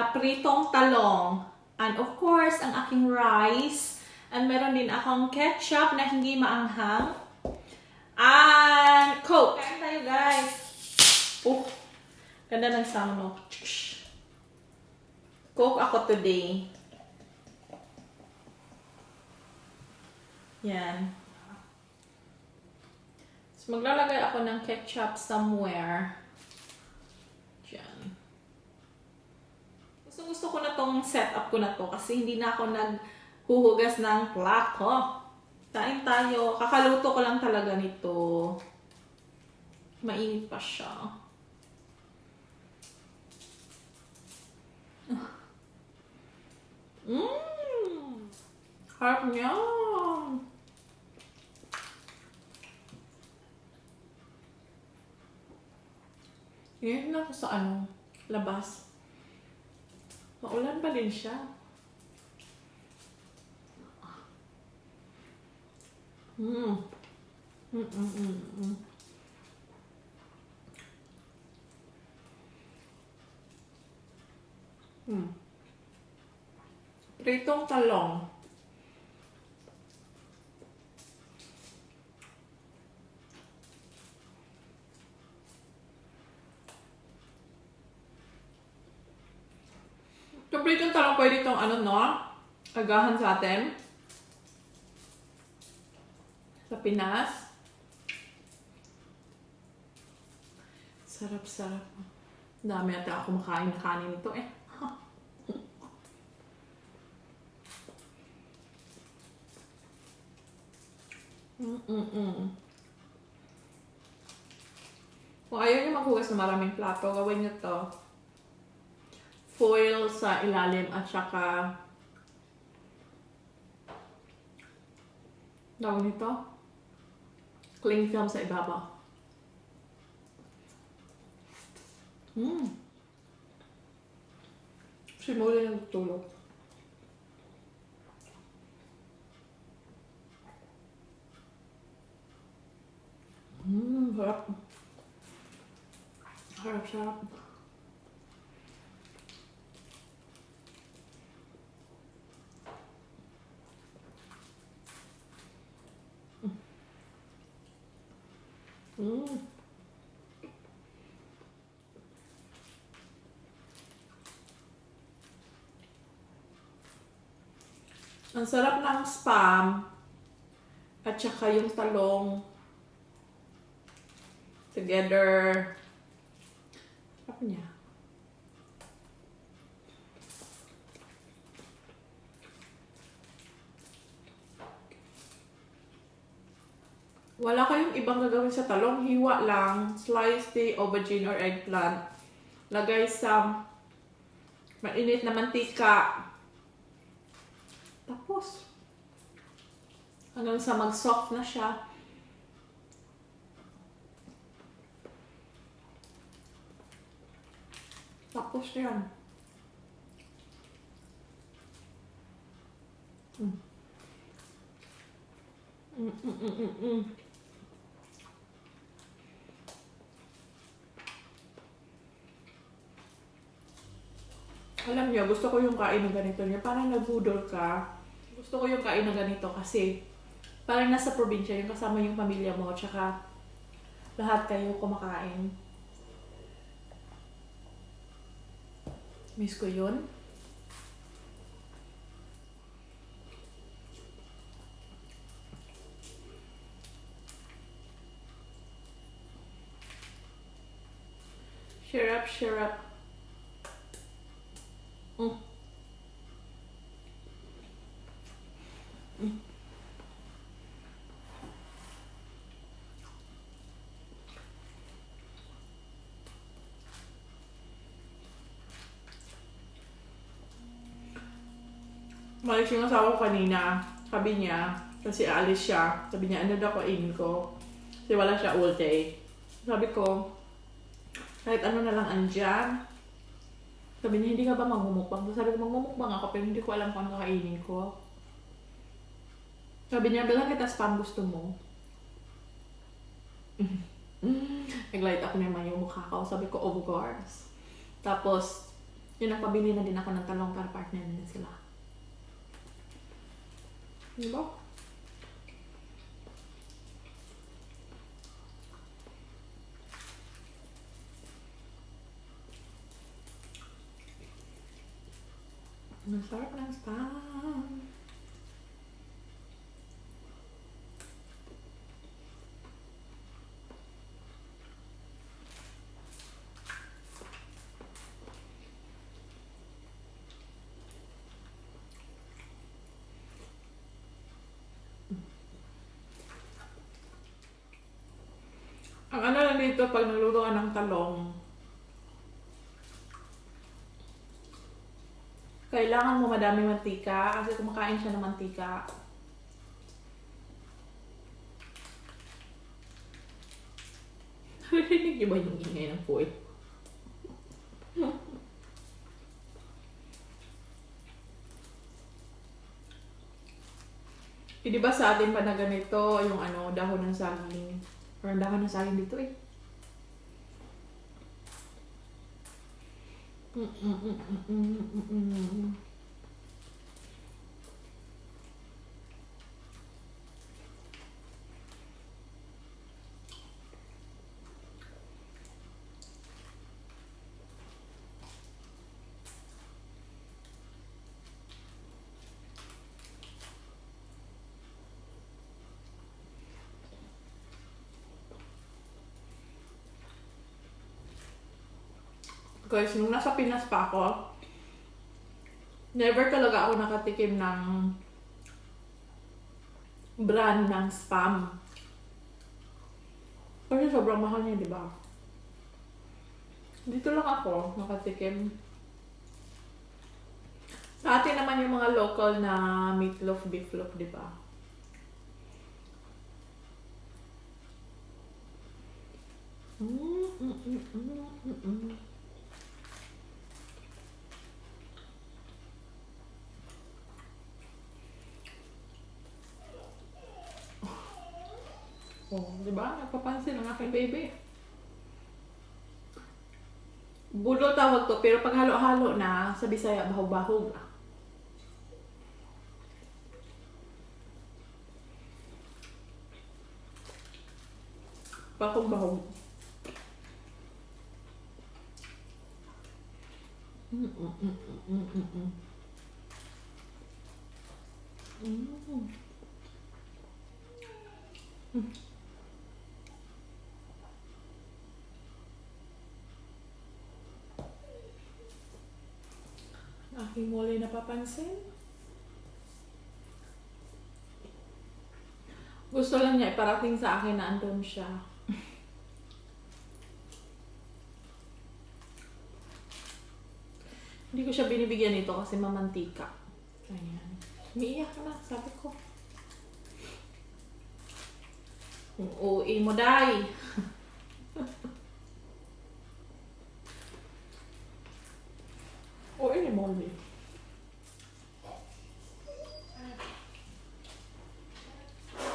na pritong talong. And of course, ang aking rice. And meron din akong ketchup na hindi maanghang. And Coke. Kain tayo, guys. Ganda ng sound, no? Coke ako today. Yan. So, maglalagay ako ng ketchup somewhere. Diyan. Gusto ko na tong setup ko na to kasi hindi na ako naghuhugas ng plato. Kain tayo. Kakaluto ko lang talaga nito. Mainit pa siya. Harap niya. Ngayon na ako sa labas. Maulan pa din siya. Pritong talong. Yung pritong talong pwede itong agahan sa atin. Sa Pinas. Sarap-sarap. Dami ata ako makain na kanin nito eh. Kung ayaw niyo maghugas ng maraming plato, gawin niyo to. Foil sa ilalim at saka tawag nito, cling film sa ibabaw. Simula yung tulog. Sarap. Sarap. Ang sarap ng spam at saka yung talong together. Sarap niya. Wala kayong ibang gagawin sa talong, hiwa lang, slice the aubergine or eggplant. Lagay sa mainit na mantika. Tapos, hanggang sa mag-soft na siya. Tapos yan. Alam niyo, gusto ko yung kain ng ganito niya. Parang nabudol ka. Gusto ko yung kain ng ganito kasi parang nasa probinsya yung kasama yung pamilya mo tsaka lahat kayo kumakain. Miss ko yun. Share up. Malis yung asawa ko kanina. Sabi niya, kasi alis siya. Sabi niya, ano daw kainin ko? Kasi wala siya all day. Sabi ko, kahit ano na lang andyan. Sabi niya, hindi ka ba magmumukbang? Sabi ko, magmumukbang ako pero hindi ko alam kung ano kakainin ko. Sabi niya, bilang kita spam gusto mo. Naglight up naman yung mukha ko. Sabi ko, of course. Tapos, Yun, nagpabili na din ako ng talong para partner na sila. Diba? Masarap ng spam. Ang ano lang dito pag nagluto ka ng talong, kailangan mo madami mantika kasi kumakain siya ng mantika. Narinig niyo ba yung ingay ng foil? Di ba sa atin pa na ganito, yung ano, dahon ng saging. Or ang dahon ng saging dito eh. Guys, nung nasa Pinas pa ako, never talaga ako nakatikim ng brand ng spam. Kasi sobrang mahal niya, di ba? Dito lang ako nakatikim. Sa atin naman yung mga local na meatloaf, beefloaf, di ba? Oh, di ba? Nagpapansin ang aking baby. Bulo tawag to, pero pag halo-halo na, sa Bisaya, bahog-bahog. Bahog-bahog. Aking muli napapansin. Gusto lang niya iparating sa akin na andun siya. Hindi ko siya binibigyan nito kasi mamantika. Ayan. Umiiyak na, sabi ko. OA mo, day. OA ni Molly.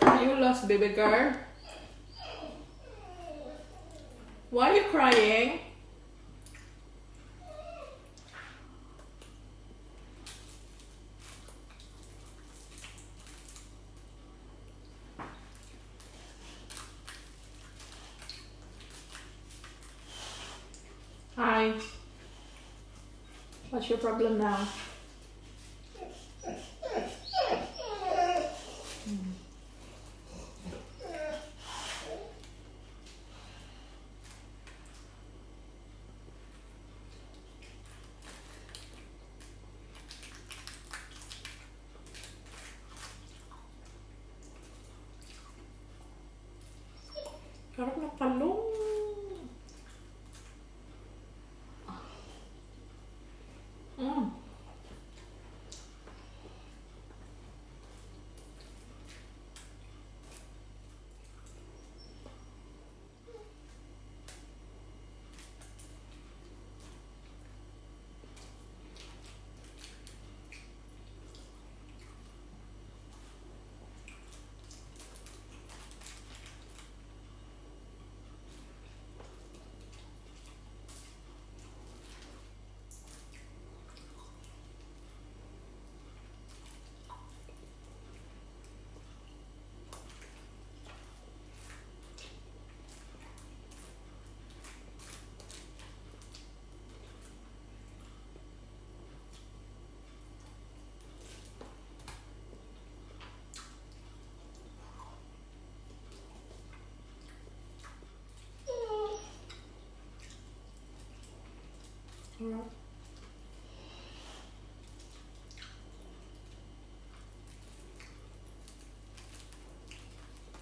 Are you lost, baby girl? Why are you crying? Hi. What's your problem now? Sarap ng talong.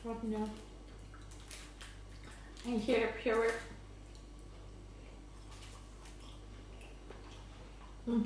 Sarap niya. Ang hirap-hirap. Mm.